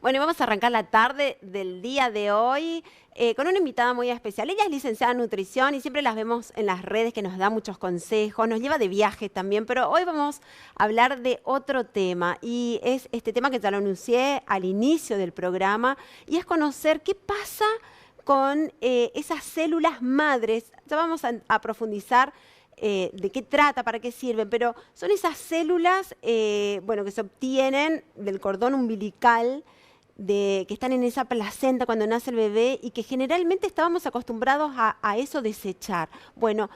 Bueno, y vamos a arrancar la tarde del día de hoy con una invitada muy especial. Ella es licenciada en nutrición y siempre las vemos en las redes que nos da muchos consejos, nos lleva de viaje también, pero hoy vamos a hablar de otro tema y es este tema que ya lo anuncié al inicio del programa y es conocer qué pasa con esas células madres. Ya vamos a profundizar de qué trata, para qué sirven, pero son esas células bueno, que se obtienen del cordón umbilical, que están en esa placenta cuando nace el bebé y que generalmente estábamos acostumbrados a eso desechar. Bueno,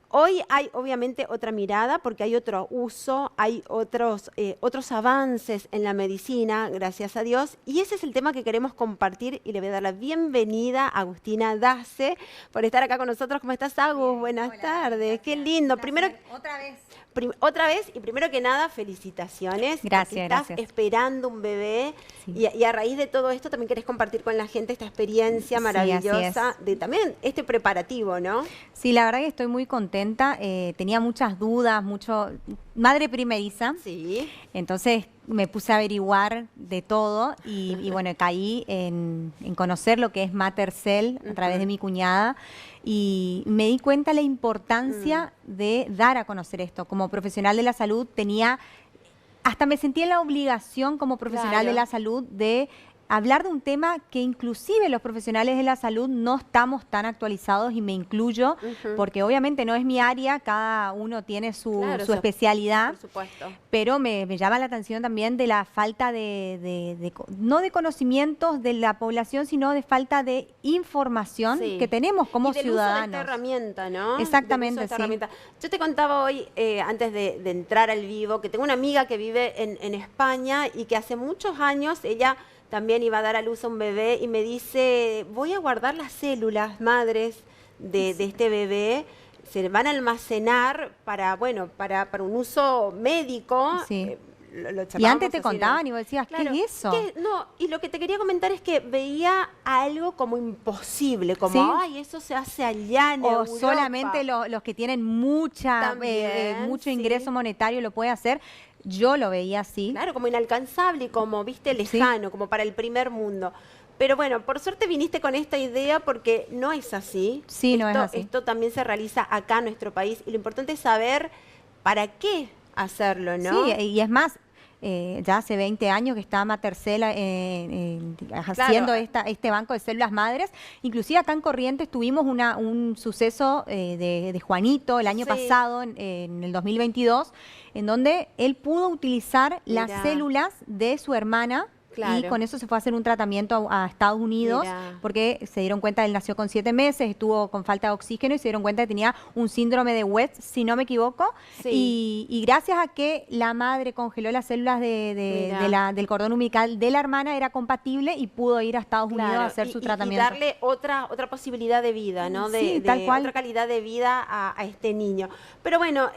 hoy hay obviamente otra mirada porque hay otro uso, hay otros avances en la medicina, gracias a Dios, y ese es el tema que queremos compartir y le voy a dar la bienvenida a Agustina Dace por estar acá con nosotros. ¿Cómo estás, Agus? Bien, Buenas hola, tardes, qué gracias. lindo. Un Primero, placer. Otra vez. otra vez y primero que nada, felicitaciones. Porque Gracias, estás gracias. esperando un bebé Sí. y a raíz de todo esto también querés compartir con la gente esta experiencia Sí, así maravillosa es. de también este preparativo, ¿no? Sí, la verdad que estoy muy contenta. Tenía muchas dudas, madre primeriza, Sí. entonces me puse a averiguar de todo y bueno, caí en conocer lo que es Mater Cell a través de Ujú. mi cuñada y me di cuenta la Mm. importancia de dar a conocer esto. Como profesional de la salud hasta me sentí en la obligación como profesional de Claro. la salud de hablar de un tema que inclusive los profesionales de la salud no estamos tan actualizados y me incluyo, Ujú. porque obviamente no es mi área, cada uno tiene su, Claro, su especialidad, por supuesto. pero me llama la atención también de la falta no de conocimientos de la población, sino de falta de información que Sí. tenemos Y como del uso de esta ciudadanos. herramienta, ¿no? Del uso de Exactamente, esta sí. herramienta. Yo te contaba hoy, antes de entrar al vivo, que tengo una amiga que vive en España y que hace muchos años ella también iba a dar a luz a un bebé y me dice, voy a guardar las células madres de este bebé, se van a almacenar para, bueno, para un uso médico. Sí. Lo Y antes charlábamos te así contaban y vos decías, ¿qué Claro, es eso? no, y lo que te quería comentar es que veía algo como imposible, como, ¿Sí? ay, eso se hace allá en O solamente Europa. los que tienen También, mucho ingreso sí. monetario lo puede hacer. Yo lo veía así, Claro, como inalcanzable y como, viste, ¿sí? lejano, como para el primer mundo. Pero bueno, por suerte viniste con esta idea porque no es así. Sí, no es así. Esto también se realiza acá en nuestro país y lo importante es saber para qué hacerlo, Sí, ¿no? y es más, ya hace 20 años que está Matercela Claro, haciendo este banco de células madres. Inclusive acá en Corrientes tuvimos un suceso de Juanito el año sí, pasado, en el 2022, en donde él pudo utilizar las mira, células de su hermana. Y claro, con eso se fue a hacer un tratamiento a Estados Unidos mira, porque se dieron cuenta, él nació con 7 meses, estuvo con falta de oxígeno y se dieron cuenta que tenía un síndrome de West, si no me equivoco. sí, Y gracias a que la madre congeló las células mira. del cordón umbilical de la hermana, era compatible y pudo ir a Estados Unidos a Claro, hacer su y tratamiento. darle otra posibilidad de vida, ¿no? Sí, tal De otra cual. calidad de vida a este niño. Pero bueno,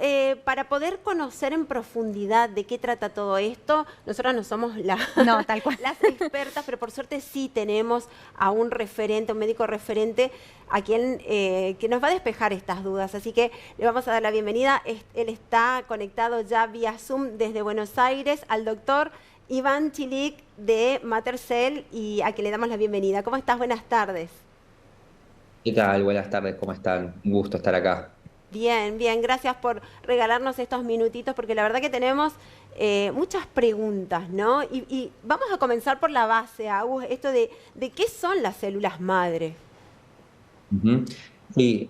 para poder conocer en profundidad de qué trata todo esto, nosotros no somos No, tal cual. las expertas, pero por suerte sí tenemos a un referente, un médico referente, a quien que nos va a despejar estas dudas. Así que le vamos a dar la bienvenida. Él está conectado ya vía Zoom desde Buenos Aires al doctor Iván Chilik de Mater Cell y a quien le damos la bienvenida. ¿Cómo estás? Buenas tardes. ¿Qué tal? Buenas tardes, ¿cómo están? Un gusto estar acá. Bien, bien, gracias por regalarnos estos minutitos porque la verdad que tenemos muchas preguntas, ¿no? Y vamos a comenzar por la base, Agus, esto de qué son las células madre. Ujú. Sí,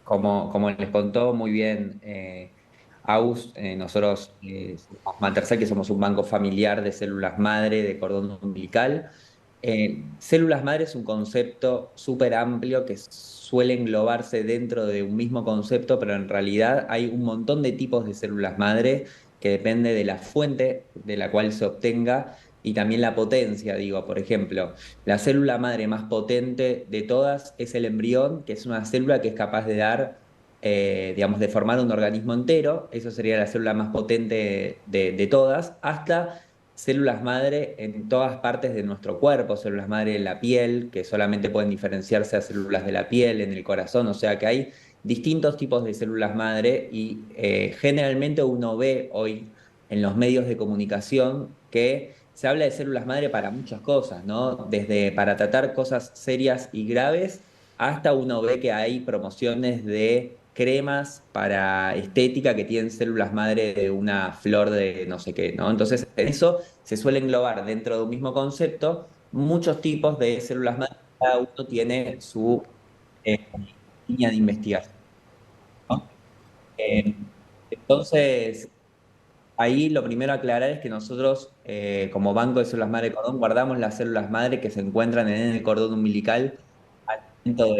bueno, como les contó muy bien Aus, nosotros somos Matercell, que somos un banco familiar de células madre de cordón umbilical. Células madre es un concepto súper amplio que suele englobarse dentro de un mismo concepto, pero en realidad hay un montón de tipos de células madre que depende de la fuente de la cual se obtenga y también la potencia, digo, por ejemplo. La célula madre más potente de todas es el embrión, que es una célula que es capaz de dar, digamos, de formar un organismo entero. Eso sería la célula más potente de todas, hasta células madre en todas partes de nuestro cuerpo, células madre en la piel, que solamente pueden diferenciarse a células de la piel, en el corazón, o sea que hay distintos tipos de células madre y generalmente uno ve hoy en los medios de comunicación que se habla de células madre para muchas cosas, ¿no? Desde para tratar cosas serias y graves, hasta uno ve que hay promociones de cremas para estética que tienen células madre de una flor de no sé qué, ¿no? Entonces, en eso se suele englobar dentro de un mismo concepto muchos tipos de células madre, cada uno tiene su eh, línea de investigación, ¿no? Eh, entonces, ahí lo primero a aclarar es que nosotros, como Banco de Células Madre Cordón, guardamos las células madre que se encuentran en el cordón umbilical al momento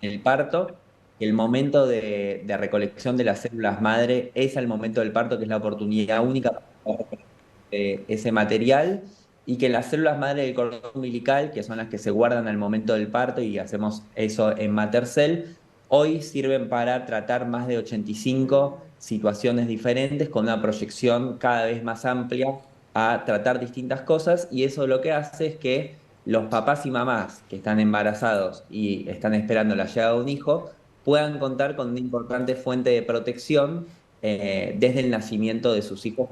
del parto. El momento de recolección de las células madre es al momento del parto, que es la oportunidad única para poder recolectar ese material, y que las células madre del cordón umbilical, que son las que se guardan al momento del parto, y hacemos eso en Matercell, hoy sirven para tratar más de 85 situaciones diferentes con una proyección cada vez más amplia a tratar distintas cosas, y eso lo que hace es que los papás y mamás que están embarazados y están esperando la llegada de un hijo puedan contar con una importante fuente de protección desde el nacimiento de sus hijos.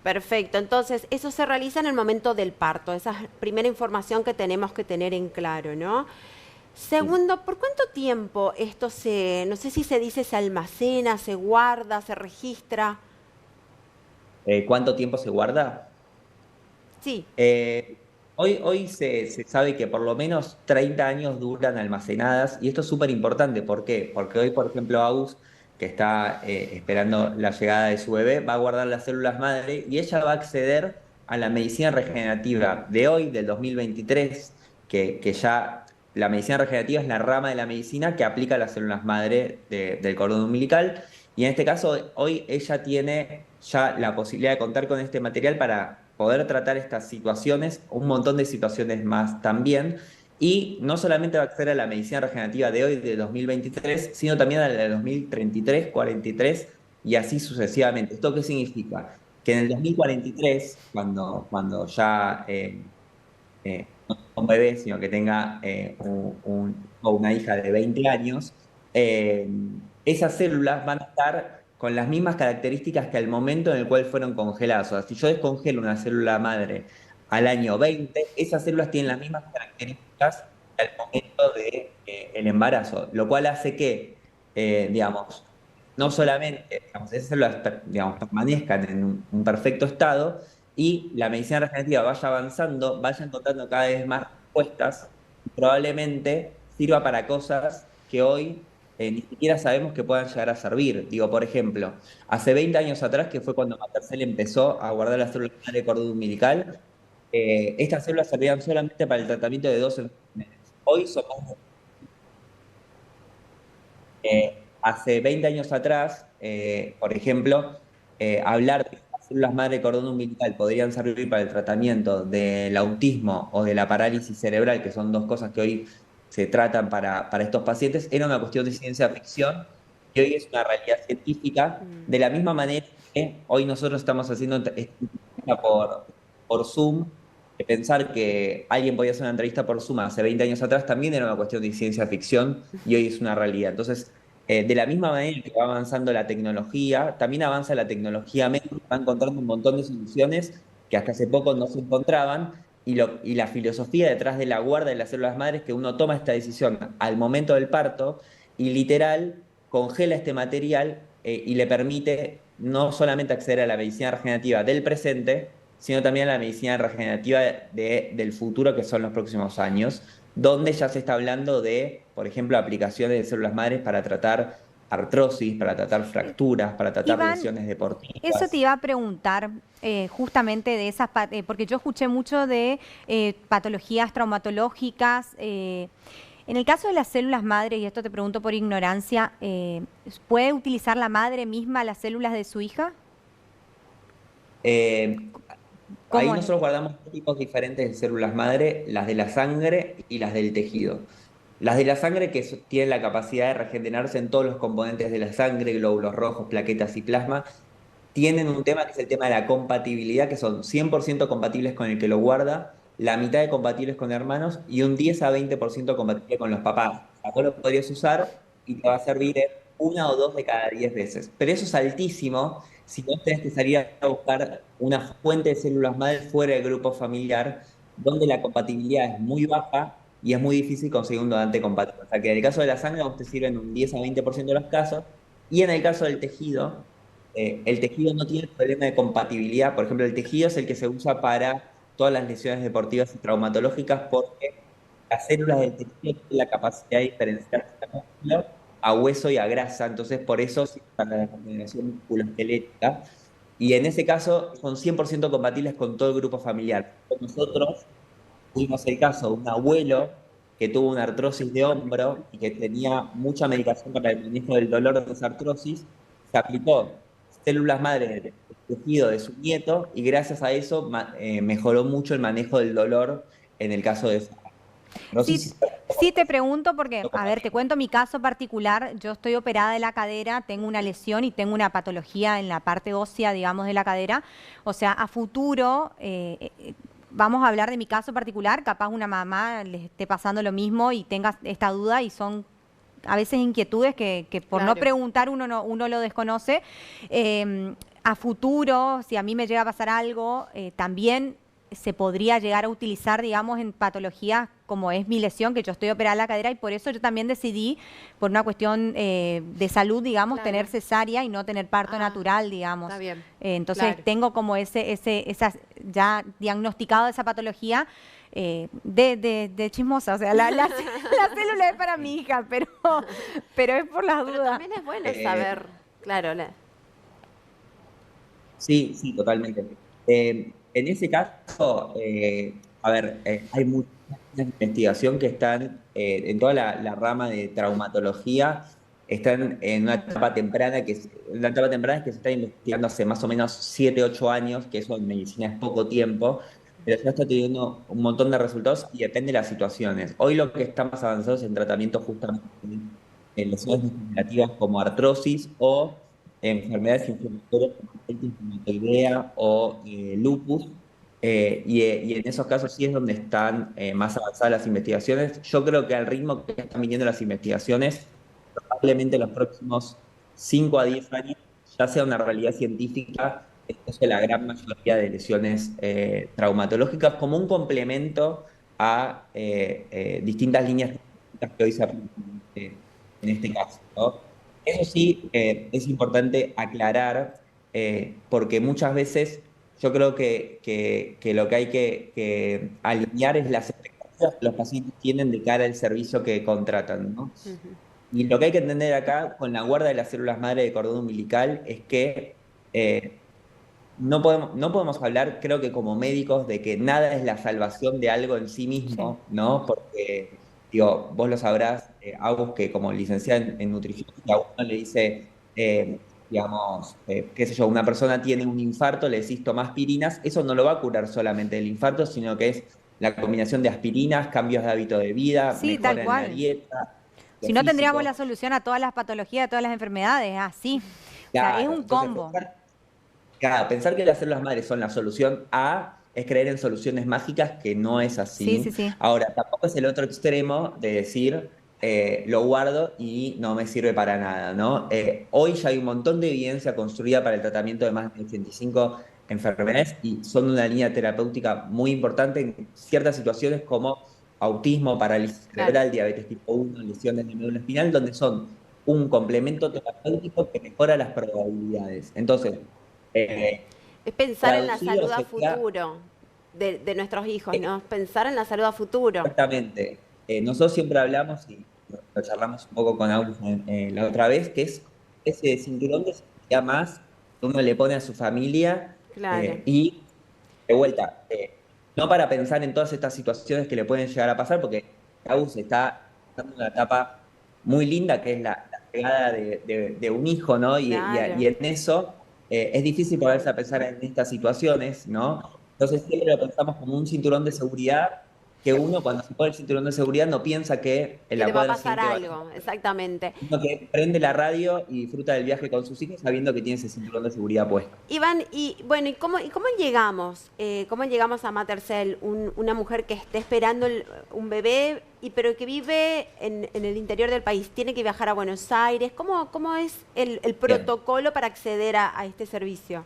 Perfecto, entonces eso se realiza en el momento del parto, esa es la primera información que tenemos que tener en claro, ¿no? Segundo, ¿por cuánto tiempo esto no sé si se dice, se almacena, se guarda, se registra? ¿Cuánto tiempo se guarda? Sí. Eh, hoy se sabe que por lo menos 30 años duran almacenadas, y esto es súper importante. ¿Por qué? Porque hoy, por ejemplo, Agus, que está esperando la llegada de su bebé, va a guardar las células madre y ella va a acceder a la medicina regenerativa de hoy, del 2023, que ya la medicina regenerativa es la rama de la medicina que aplica las células madre del cordón umbilical. Y en este caso, hoy ella tiene ya la posibilidad de contar con este material para poder tratar estas situaciones, un montón de situaciones más también. Y no solamente va a acceder a la medicina regenerativa de hoy, de 2023, sino también a la de 2033, 43 y así sucesivamente. ¿Esto qué significa? Que en el 2043, cuando ya no tenga un bebé, sino que tenga o una hija de 20 años, eh, esas células van a estar con las mismas características que al momento en el cual fueron congeladas. O sea, si yo descongelo una célula madre al año 20, esas células tienen las mismas características que al momento del embarazo, lo cual hace que, digamos, no solamente digamos, esas células digamos, permanezcan en un perfecto estado, y la medicina regenerativa vaya avanzando, vaya encontrando cada vez más respuestas, probablemente sirva para cosas que hoy ni siquiera sabemos que puedan llegar a servir. Digo, por ejemplo, hace 20 años atrás, que fue cuando Matercell empezó a guardar las células de cordón umbilical, estas células servían solamente para el tratamiento de dos enfermedades. Hoy son más hace 20 años atrás, por ejemplo, hablar de las células madre de cordón umbilical podrían servir para el tratamiento del autismo o de la parálisis cerebral, que son dos cosas que hoy se tratan para estos pacientes, era una cuestión de ciencia ficción, y hoy es una realidad científica, Mm. de la misma manera que hoy nosotros estamos haciendo esta entrevista por Zoom. De pensar que alguien podía hacer una entrevista por Zoom hace 20 años atrás también era una cuestión de ciencia ficción, y hoy es una realidad. Entonces, de la misma manera que va avanzando la tecnología, también avanza la tecnología médica, va encontrando un montón de soluciones que hasta hace poco no se encontraban, y la filosofía detrás de la guarda de las células madres es que uno toma esta decisión al momento del parto y literal congela este material, y le permite no solamente acceder a la medicina regenerativa del presente, sino también a la medicina regenerativa del futuro, que son los próximos años, donde ya se está hablando de, por ejemplo, aplicaciones de células madres para tratar artrosis, para tratar fracturas, para tratar Iván, lesiones eso te deportivas. iba a preguntar justamente de esas, porque yo escuché mucho de patologías traumatológicas. En el caso de las células madre, y esto te pregunto por ignorancia, ¿puede utilizar la madre misma las células de su hija? Eh, Ahí ¿Cómo es? nosotros guardamos dos tipos diferentes de células madre, las de la sangre y las del tejido. Las de la sangre, que tienen la capacidad de regenerarse en todos los componentes de la sangre, glóbulos rojos, plaquetas y plasma, tienen un tema que es el tema de la compatibilidad, que son 100% compatibles con el que lo guarda, la mitad de compatibles con hermanos y un 10 a 20% compatible con los papás. O sea, vos lo podrías usar y te va a servir en una o dos de cada 10 veces. Pero eso es altísimo, si no tenés que salir a buscar una fuente de células madre fuera del grupo familiar, donde la compatibilidad es muy baja y es muy difícil conseguir un donante compatible. O sea que en el caso de la sangre, a vos te sirve en un 10 a 20% de los casos, y en el caso del tejido, el tejido no tiene problema de compatibilidad. Por ejemplo, el tejido es el que se usa para todas las lesiones deportivas y traumatológicas porque las células del tejido tienen la capacidad de diferenciarse a hueso y a grasa, entonces por eso sirven para la regeneración musculoesquelética. Y en ese caso son 100% compatibles con todo el grupo familiar. Nosotros tuvimos el caso de un abuelo que tuvo una artrosis de hombro y que tenía mucha medicación para el manejo del dolor de esa artrosis. Se aplicó células madre del tejido de su nieto y gracias a eso mejoró mucho el manejo del dolor en el caso de esa Sí, artrosis. sí te pregunto porque, a ver, te cuento mi caso particular. Yo estoy operada de la cadera, tengo una lesión y tengo una patología en la parte ósea, digamos, de la cadera. O sea, a futuro, vamos a hablar de mi caso particular, capaz una mamá le esté pasando lo mismo y tenga esta duda y son a veces inquietudes que por no Claro. preguntar uno lo desconoce. A futuro, si a mí me llega a pasar algo, también se podría llegar a utilizar, digamos, en patologías como es mi lesión, que yo estoy operada en la cadera, y por eso yo también decidí, por una cuestión de salud, digamos, Claro. tener cesárea y no tener parto Ah, natural, digamos. está bien. Entonces Claro. tengo como esa, ya diagnosticado esa patología de chismosa, o sea, la célula es para mi hija, pero es por las Pero dudas. también es bueno Eh, saber, claro, Sí, sí, totalmente. En ese caso, a ver, hay muchas líneas de investigación que están en toda la rama de traumatología, están en una etapa temprana, la etapa temprana es que se está investigando hace más o menos 7, 8 años, que eso en medicina es poco tiempo, pero ya está teniendo un montón de resultados y depende de las situaciones. Hoy lo que está más avanzado es en tratamiento justamente en lesiones degenerativas como artrosis o enfermedades inflamatorias como artritis reumatoidea o lupus, y en esos casos sí es donde están más avanzadas las investigaciones. Yo creo que al ritmo que están viniendo las investigaciones, probablemente en los próximos 5 a 10 años ya sea una realidad científica entonces la gran mayoría de lesiones traumatológicas como un complemento a distintas líneas que hoy se aplican en este caso, ¿no? Eso sí, es importante aclarar, porque muchas veces yo creo que lo que hay que alinear es las expectativas que los pacientes tienen de cara al servicio que contratan, ¿no? Ujú. Y lo que hay que entender acá con la guarda de las células madre de cordón umbilical es que no podemos hablar, creo que como médicos, de que nada es la salvación de algo en sí Sí. mismo, ¿no? Porque, digo, vos lo sabrás, Agus, que como licenciada en nutrición, si a uno le dice, digamos, qué sé yo, una persona tiene un infarto, le decís toma aspirinas, eso no lo va a curar solamente el infarto, sino que es la combinación de aspirinas, cambios de hábito de vida, Sí, tal mejora en la cual. dieta, lo Si no tendríamos la físico. solución a todas las patologías, a todas las enfermedades, así. O sea, es Claro, un entonces combo. pensar que las células madres son la solución A es creer en soluciones mágicas que no es Sí, así. sí, sí. Ahora, tampoco es el otro extremo de decir lo guardo y no me sirve para nada, ¿no? Hoy ya hay un montón de evidencia construida para el tratamiento de más de 85 enfermedades y son una línea terapéutica muy importante en ciertas situaciones como autismo, parálisis Claro. cerebral, diabetes tipo 1, lesiones de médula espinal, donde son un complemento terapéutico que mejora las probabilidades. Entonces, eh, Es pensar en la traducido salud a sería futuro de nuestros hijos, ¿no? Pensar en la salud a futuro. exactamente. Nosotros siempre hablamos, y lo charlamos un poco con Aulus la otra vez, que es ese cinturón de seguridad más que uno le pone a su familia, Claro. y de vuelta, no para pensar en todas estas situaciones que le pueden llegar a pasar, porque Agus está en una etapa muy linda, que es la llegada de un hijo, ¿no? Claro. Y en eso es difícil ponerse a pensar en estas situaciones, ¿no? Entonces siempre lo pensamos como un cinturón de seguridad que uno cuando se pone el cinturón de seguridad no piensa que en Que te la va a cuadra pasar siguiente algo, exactamente. uno que prende la radio y disfruta del viaje con sus hijos sabiendo que tiene ese cinturón de seguridad puesto. Iván, y bueno, ¿y cómo llegamos? ¿Cómo llegamos a Matercell? Una mujer que esté esperando un bebé, pero que vive en el interior del país, tiene que viajar a Buenos Aires. ¿Cómo es el Bien. protocolo para acceder a este servicio?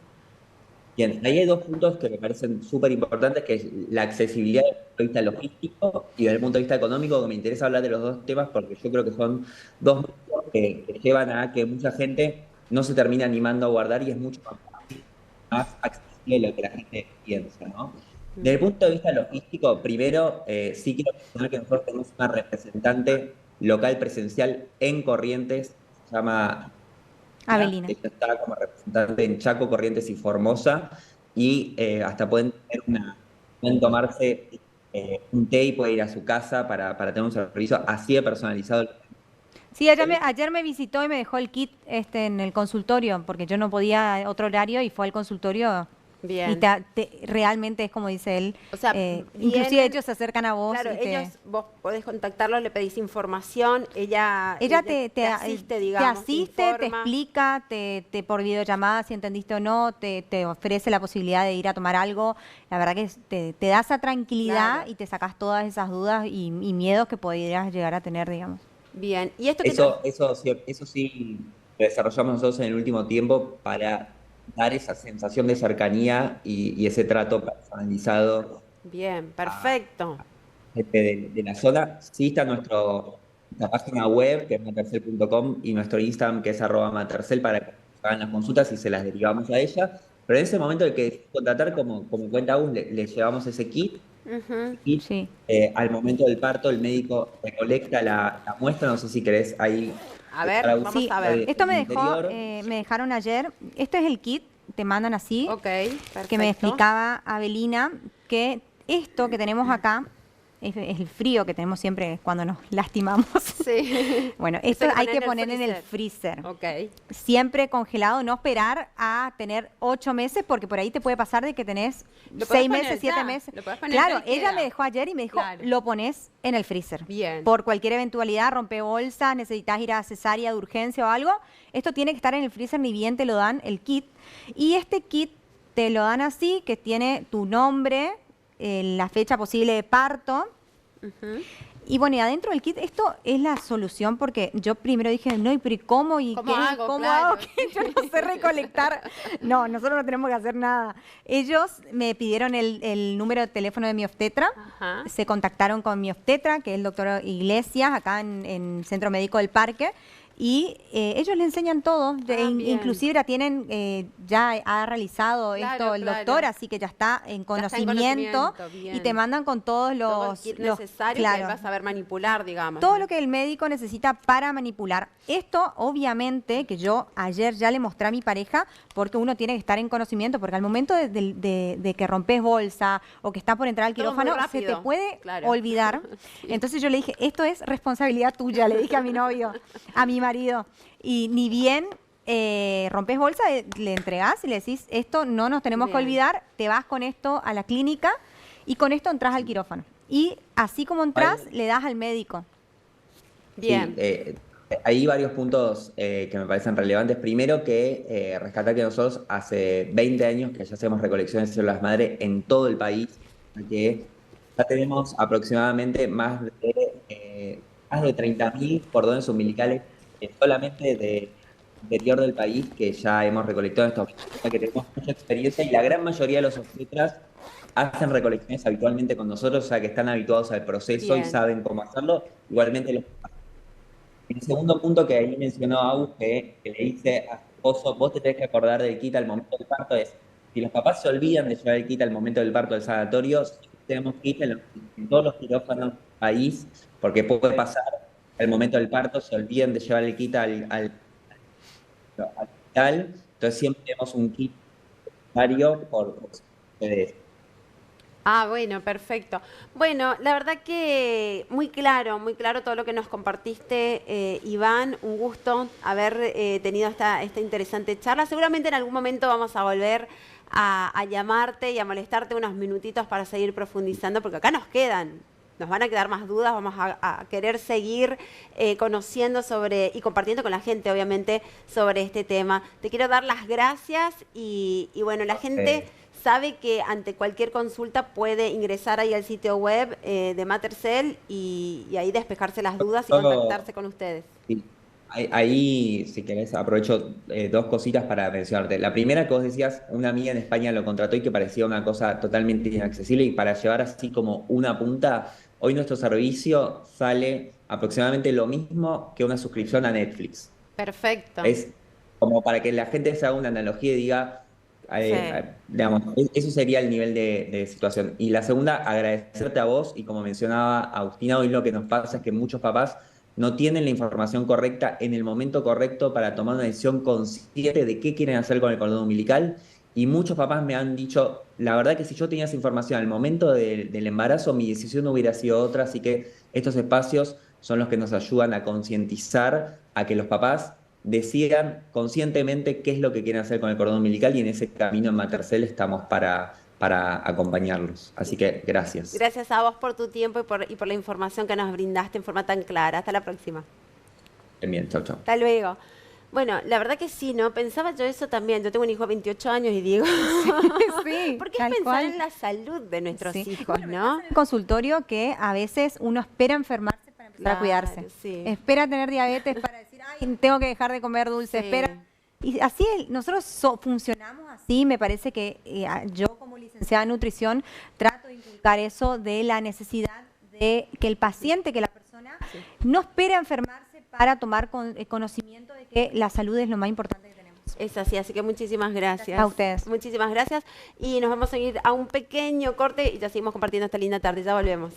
Bien, ahí hay dos puntos que me parecen súper importantes, que es la accesibilidad desde el punto de vista logístico y desde el punto de vista económico, que me interesa hablar de los dos temas porque yo creo que son dos puntos que llevan a que mucha gente no se termina animando a guardar y es mucho más fácil, más accesible de lo que la gente piensa, ¿no? Desde el punto de vista logístico, primero, sí quiero mencionar que nosotros tenemos una representante local presencial en Corrientes, se llama Avelina. ella está como representante en Chaco, Corrientes y Formosa, y hasta pueden tomarse un té y puede ir a su casa para tener un servicio así de personalizado. Sí, ayer me visitó y me dejó el kit en el consultorio, porque yo no podía otro horario y fue al consultorio. Y Bien. realmente es como dice él, O sea, inclusive vienen, ellos se acercan a vos. claro, Y vos podés contactarlos, le pedís información, ella te asiste, te digamos, asiste, te informa. explica, te por videollamada si entendiste o no, te ofrece la posibilidad de ir a tomar algo. La verdad que te da esa tranquilidad Claro. y te sacas todas esas dudas y miedos que podrías llegar a tener, digamos. Bien, y esto que Eso sí lo desarrollamos nosotros en el último tiempo para dar esa sensación de cercanía y ese trato personalizado bien, a perfecto. gente de la zona. Sí está nuestra página web, que es matercel.com, y nuestro Instagram, que es @matercel, para que hagan las consultas y se las derivamos a ella. Pero en ese momento el que contratar, como cuenta Agus, le llevamos ese kit. Ujú. Y Sí. al momento del parto, el médico recolecta la muestra. No sé si querés ahí A escuchar ver, Agus vamos Sí, a ver. esto del interior. me dejaron ayer. Este es el kit, te mandan así, Ok, que me perfecto. explicaba Avelina, que esto que tenemos acá es el frío que tenemos siempre cuando nos lastimamos. Sí. Bueno, Eso esto hay que poner en el freezer. freezer. Ok. Siempre congelado, no esperar a tener 8 meses, porque por ahí te puede pasar de que tenés Lo podés 6 poner meses, 7 ya, meses. lo podés poner Claro, ya y ella queda. me dejó ayer y me dijo, Claro. lo pones en el freezer. Bien. Por cualquier eventualidad, rompe bolsas, necesitas ir a cesárea de urgencia o algo, esto tiene que estar en el freezer, ni bien te lo dan el kit. Y este kit te lo dan así, que tiene tu nombre, la fecha posible de parto. Ujú. Y bueno, y adentro del kit, esto es la solución porque yo primero dije, no, pero ¿y cómo? ¿Y ¿Cómo qué? hago? ¿Cómo Claro. hago? Que yo no sé recolectar. No, nosotros no tenemos que hacer nada. Ellos me pidieron el número de teléfono de mi obstetra, Ajá. se contactaron con mi obstetra, que es el doctor Iglesias, acá en Centro Médico del Parque, y ellos le enseñan todo. Bien. Inclusive ya ha realizado Claro, esto el claro. doctor, así que ya está en Ya está en conocimiento, conocimiento, y bien. te mandan con todos Todo el kit los necesario que claro, él va a saber manipular, digamos. todo ¿no? lo que el médico necesita para manipular. Esto, obviamente, que yo ayer ya le mostré a mi pareja, porque uno tiene que estar en conocimiento, porque al momento de que rompes bolsa o que está por entrar al Todo muy quirófano, se te rápido, puede claro. olvidar. Sí. Entonces yo le dije, esto es responsabilidad tuya, le dije a mi novio, a mi marido. Y ni bien rompes bolsa, le entregás y le decís, esto no nos tenemos que Bien. olvidar, te vas con esto a la clínica y con esto entras al quirófano. Y así como entras, Vale. le das al médico. Bien. Sí, hay varios puntos que me parecen relevantes. Primero, que rescatar que nosotros hace 20 años que ya hacemos recolecciones de células madre en todo el país, que ya tenemos aproximadamente más de 30.000 cordones umbilicales solamente del interior del país que ya hemos recolectado en estos meses. O sea que tenemos mucha experiencia y la gran mayoría de los obstetras hacen recolecciones habitualmente con nosotros, o sea que están habituados al proceso y Bien. saben cómo hacerlo. Igualmente los el segundo punto que ahí mencionó Agus, que le dice a su esposo, vos te tenés que acordar del kit al momento del parto, es, si los papás se olvidan de llevar el kit al momento del parto del sanatorio, sí tenemos kit en todos los quirófanos del país, porque puede pasar al momento del parto, se olviden de llevar el kit al hospital, entonces siempre tenemos un kit necesario por si sucede eso. Ah, bueno, perfecto. Bueno, la verdad que muy claro todo lo que nos compartiste, Iván. Un gusto haber tenido esta interesante charla. Seguramente en algún momento vamos a volver a llamarte y a molestarte unos minutitos para seguir profundizando, porque acá nos quedan nos van a quedar más dudas, vamos a querer seguir conociendo sobre y compartiendo con la gente, obviamente, sobre este tema. Te quiero dar las gracias y bueno, la gente sabe que ante cualquier consulta puede ingresar ahí al sitio web de Matercell y ahí despejarse las dudas y contactarse con ustedes. Sí. Ahí, si querés, aprovecho dos cositas para mencionarte. La primera que vos decías, una amiga en España lo contrató y que parecía una cosa totalmente inaccesible, y para llevar así como una punta, hoy nuestro servicio sale aproximadamente lo mismo que una suscripción a Netflix. Perfecto. Es como para que la gente se haga una analogía y diga, digamos, eso sería el nivel de situación. Y la segunda, agradecerte a vos, y como mencionaba Agustina, hoy lo que nos pasa es que muchos papás no tienen la información correcta en el momento correcto para tomar una decisión consciente de qué quieren hacer con el cordón umbilical. Y muchos papás me han dicho, la verdad que si yo tenía esa información al momento del embarazo, mi decisión hubiera sido otra. Así que estos espacios son los que nos ayudan a concientizar a que los papás decidan conscientemente qué es lo que quieren hacer con el cordón umbilical, y en ese camino en Matercell estamos para acompañarlos. Así que gracias. Gracias a vos por tu tiempo y por la información que nos brindaste en forma tan clara. Hasta la próxima. Bien, chau, chau. Hasta luego. Bueno, la verdad que sí, ¿no? Pensaba yo eso también. Yo tengo un hijo de 28 años y digo, Sí, ¿por qué tal pensar cual. en la salud de nuestros Sí. hijos, Bueno, me no? pasa en el consultorio que a veces uno espera enfermarse para empezar a cuidarse. Sí. Espera tener diabetes para decir, ay, tengo que dejar de comer dulce, Sí. espera. Y así nosotros funcionamos así. Me parece que yo como licenciada en nutrición trato de inculcar eso de la necesidad de que el paciente, que la persona no espere a enfermarse para tomar conocimiento de que la salud es lo más importante que tenemos. Es así que muchísimas gracias. A ustedes. Muchísimas gracias y nos vamos a ir a un pequeño corte y ya seguimos compartiendo esta linda tarde. Ya volvemos.